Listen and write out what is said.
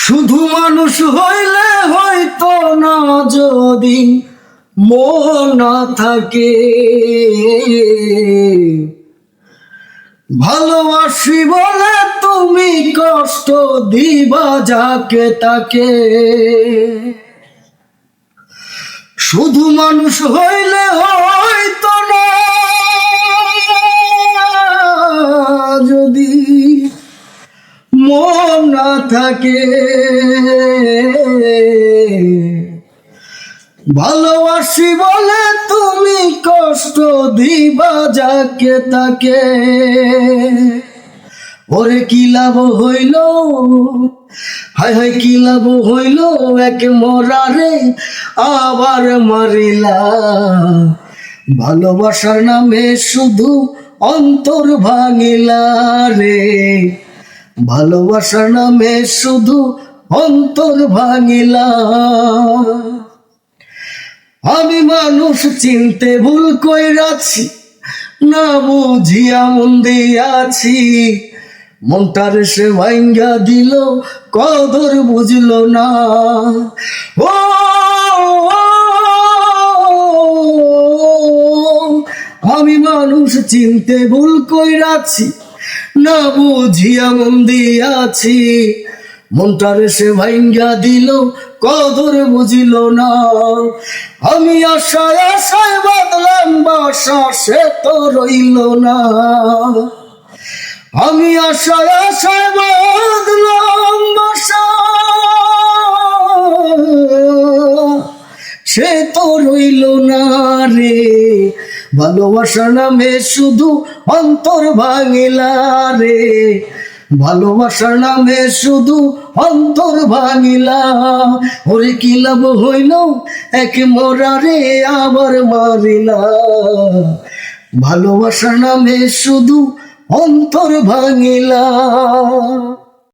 শুধু মানুষ হইলে হয়তো না, যদি মন না থাকে। ভালোবাসি বলে তুমি কষ্ট দিবা যাকে তাকে। শুধু মানুষ হইলে হয়তো না, যদি মন না থাকে। ভালোবাসি বলে তুমি কষ্ট দিবা যাকে তাকে। ওরে কি লাভ হইল, হায় হায় কি লাভ হইল, এক মরারে আবার মারিলা। ভালোবাসার নামে শুধু অন্তর ভাঙিলা রে, ভালোবাসার নামে শুধু অন্তর ভাঙিলা। আমি মানুষ চিনতে ভুল কইরাছি, না বুঝিয়া মন দিয়াছি। মনটার সে ভাঙ্গা দিল, কদর বুঝলো না। ও আমি মানুষ চিনতে ভুল কইরাছি, না বুঝিয়া মন দিয়াছি। মনটার সে ভাঙ্গা দিল, কদর বুঝিল না। আমি আশায় আশায় বাঁধলাম বাসা, সে তো রইল না। আমি আশায় আশায় বাঁধলাম বাসা, সে তো রইল না রে। ভালোবাসার নামে শুধু অন্তর ভাঙিলা রে, ভালোবাসার নামে শুধু অন্তর ভাঙিলা। ওরে কি লাভ হইল, এক মরারে আবার মারিলা। ভালোবাসার নামে শুধু অন্তর ভাঙিলা।